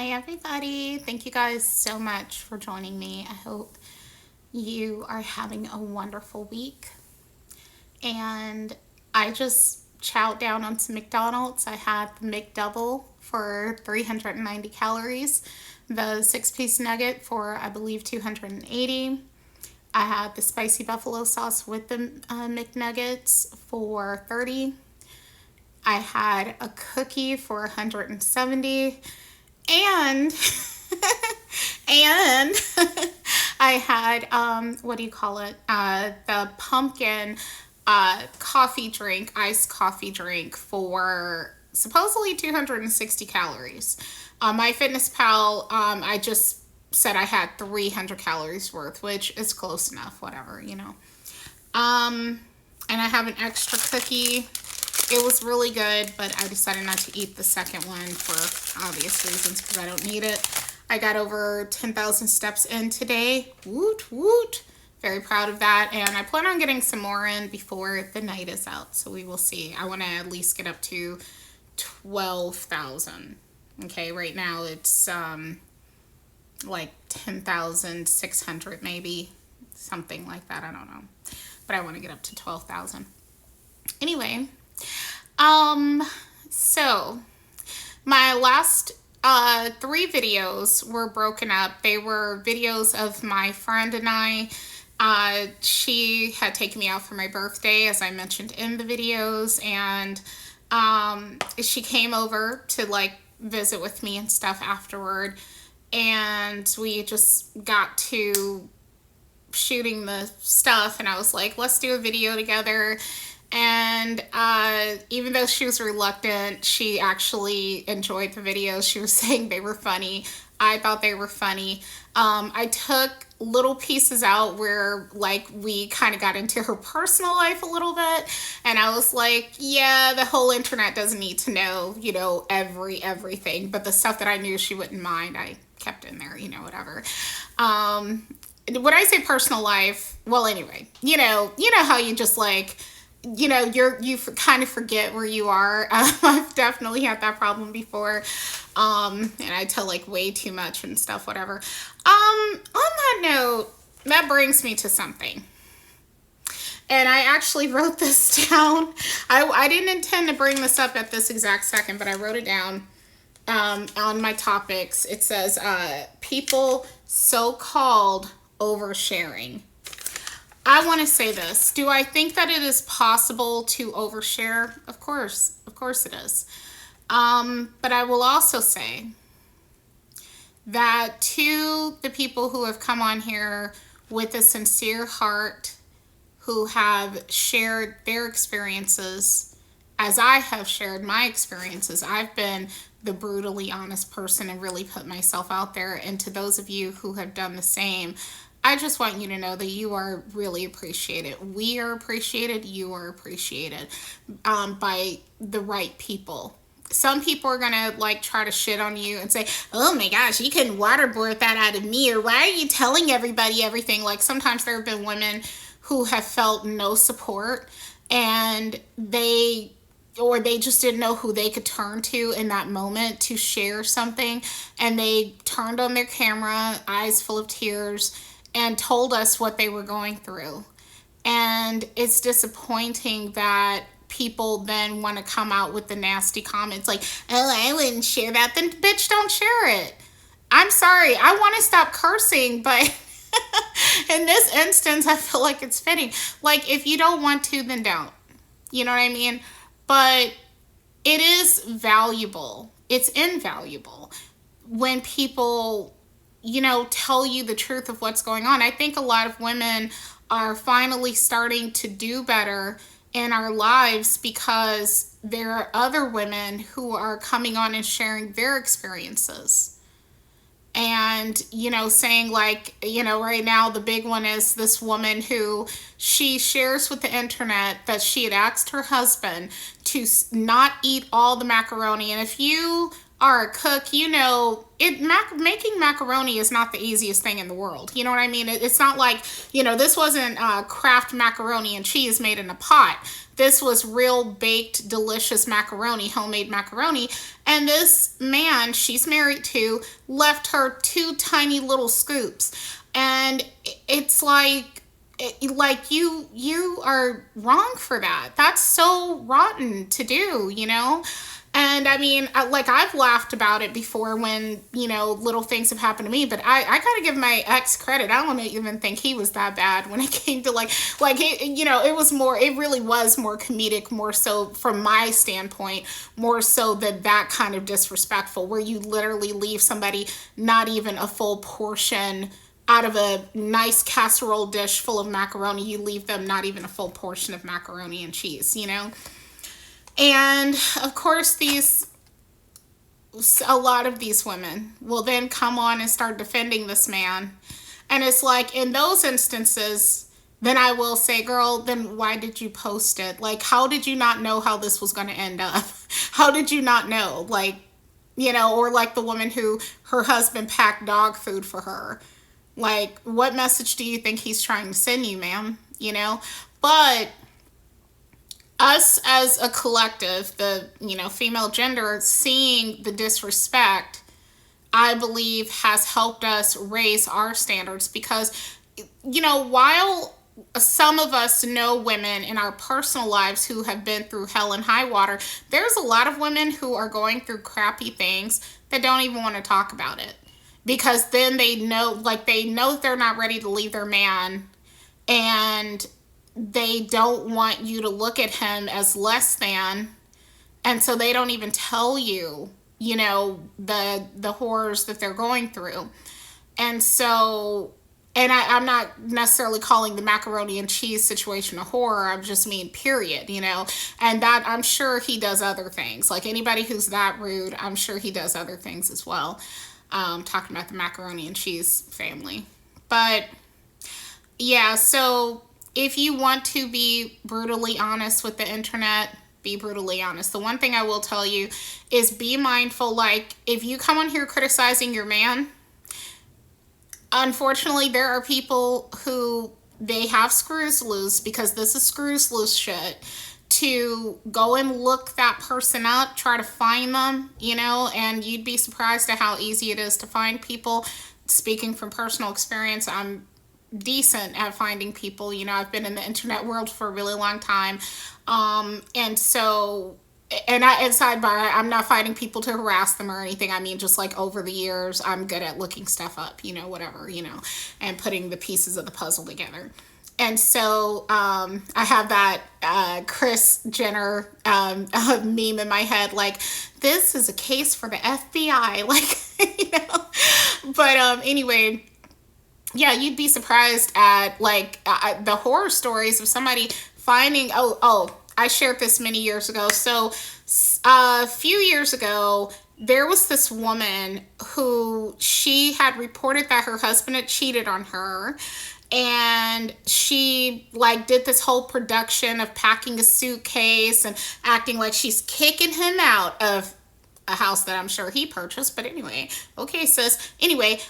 Hi, everybody. Thank you guys so much for joining me. I hope you are having a wonderful week. And I just chowed down on some McDonald's. I had the McDouble for 390 calories, the six-piece nugget for, I believe, 280. I had the spicy buffalo sauce with the McNuggets for 30. I had a cookie for 170, and and I had what do you call it? The pumpkin coffee drink, iced coffee drink for supposedly 260 calories. My Fitness Pal, I just said I had 300 calories worth, which is close enough, whatever. And I have an extra cookie. It was really good, but I decided not to eat the second one for obvious reasons because I don't need it. I got over 10,000 steps in today. Woot, woot. Very proud of that. And I plan on getting some more in before the night is out. So we will see. I want to at least get up to 12,000. Okay, right now it's like 10,600 maybe. Something like that. I don't know. But I want to get up to 12,000. Anyway, so my last three videos were broken up. They were videos of my friend and I. She had taken me out for my birthday, as I mentioned in the videos, and she came over to like visit with me and stuff afterward, and we just got to shooting the stuff, and I was like, let's do a video together. And even though she was reluctant, she actually enjoyed the videos. She was saying they were funny. I thought they were funny. I took little pieces out where like we kind of got into her personal life a little bit, and I was like, yeah, the whole internet doesn't need to know, everything, but the stuff that I knew she wouldn't mind, I kept in there, whatever. When I say personal life, well, anyway, how you just like, you kind of forget where you are. I've definitely had that problem before. And I tell like way too much and stuff, whatever. On that note, that brings me to something. And I actually wrote this down. I didn't intend to bring this up at this exact second, but I wrote it down on my topics. It says, people so-called oversharing. I want to say this. Do I think that it is possible to overshare? Of course it is. But I will also say that to the people who have come on here with a sincere heart, who have shared their experiences, as I have shared my experiences, I've been the brutally honest person and really put myself out there. And to those of you who have done the same, I just want you to know that you are really appreciated. We are appreciated. You are appreciated by the right people. Some people are going to like try to shit on you and say, oh my gosh, you couldn't waterboard that out of me, or why are you telling everybody everything? Like sometimes there have been women who have felt no support, and they just didn't know who they could turn to in that moment to share something, and they turned on their camera, eyes full of tears, and told us what they were going through. And it's disappointing that people then want to come out with the nasty comments like, oh, I wouldn't share that. Then bitch, don't share it. I'm sorry. I want to stop cursing, but in this instance, I feel like it's fitting. Like, if you don't want to, then don't. You know what I mean? But it is valuable. It's invaluable when people tell you the truth of what's going on. I think a lot of women are finally starting to do better in our lives because there are other women who are coming on and sharing their experiences. And, saying like, right now the big one is this woman who she shares with the internet that she had asked her husband to not eat all the macaroni. And if you are a cook, you know, making macaroni is not the easiest thing in the world. You know what I mean? It's not like, you know, this wasn't Kraft macaroni and cheese made in a pot. This was real baked, delicious macaroni, homemade macaroni. And this man she's married to left her two tiny little scoops. And it's like you are wrong for that. That's so rotten to do, you know. And I mean, like I've laughed about it before when, you know, little things have happened to me, but I gotta give my ex credit. I don't even think he was that bad when it came to like it, you know, it really was more comedic, more so from my standpoint, more so than that kind of disrespectful where you literally leave somebody not even a full portion out of a nice casserole dish full of macaroni, you leave them not even a full portion of macaroni and cheese, you know? And of course, a lot of these women will then come on and start defending this man. And it's like, in those instances, then I will say, girl, then why did you post it? Like, how did you not know how this was going to end up? How did you not know? Like, you know, or like the woman who her husband packed dog food for her. Like, what message do you think he's trying to send you, ma'am? You know? But us as a collective, the, you know, female gender, seeing the disrespect, I believe has helped us raise our standards because, you know, while some of us know women in our personal lives who have been through hell and high water, there's a lot of women who are going through crappy things that don't even want to talk about it because then they know they're not ready to leave their man, and they don't want you to look at him as less than, and so they don't even tell you, you know, the horrors that they're going through. And so, and I'm not necessarily calling the macaroni and cheese situation a horror. I'm just mean period, you know. And that, I'm sure he does other things. Like anybody who's that rude, I'm sure he does other things as well. Talking about the macaroni and cheese family. But yeah, so if you want to be brutally honest with the internet, be brutally honest. The one thing I will tell you is be mindful. Like, if you come on here criticizing your man, unfortunately, there are people who they have screws loose, because this is screws loose shit, to go and look that person up, try to find them, you know, and you'd be surprised at how easy it is to find people. Speaking from personal experience, I'm decent at finding people. You know, I've been in the internet world for a really long time. And so, and sidebar, I'm not finding people to harass them or anything. I mean, just like over the years, I'm good at looking stuff up, you know, whatever, you know, and putting the pieces of the puzzle together. And so I have that Kris Jenner meme in my head, like, this is a case for the FBI, like, you know. But anyway, yeah, you'd be surprised at like the horror stories of somebody finding, I shared this many years ago. So a few years ago, there was this woman who she had reported that her husband had cheated on her, and she like did this whole production of packing a suitcase and acting like she's kicking him out of a house that I'm sure he purchased. But anyway, okay, sis. Anyway,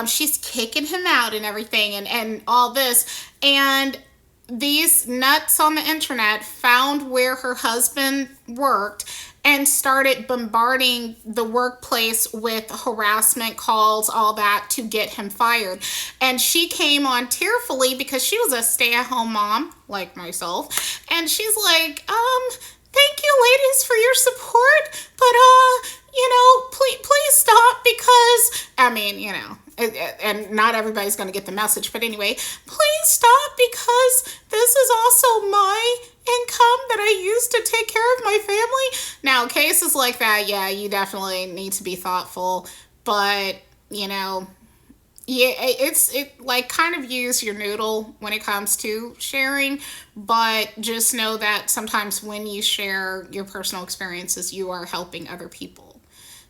she's kicking him out and everything, and all this. And these nuts on the internet found where her husband worked and started bombarding the workplace with harassment calls, all that, to get him fired. And she came on tearfully because she was a stay-at-home mom like myself, and she's like, thank you ladies for your support, but you know, please stop, because I mean, you know, and not everybody's going to get the message, but anyway, please stop, because this is also my income that I use to take care of my family. Now, cases like that, yeah, you definitely need to be thoughtful, but you know, yeah, it like kind of use your noodle when it comes to sharing, but just know that sometimes when you share your personal experiences, you are helping other people,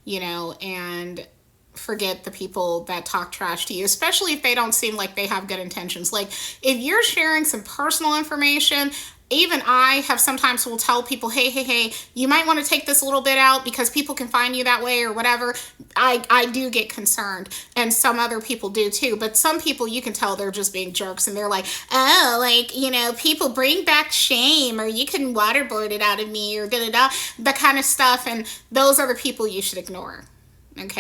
you know, and forget the people that talk trash to you, especially if they don't seem like they have good intentions. Like, if you're sharing some personal information, even I have sometimes will tell people, hey, you might want to take this a little bit out because people can find you that way or whatever. I do get concerned, and some other people do too. But some people, you can tell they're just being jerks, and they're like, oh, like, people bring back shame, or you can waterboard it out of me, or da da da, that kind of stuff. And those are the people you should ignore. Okay.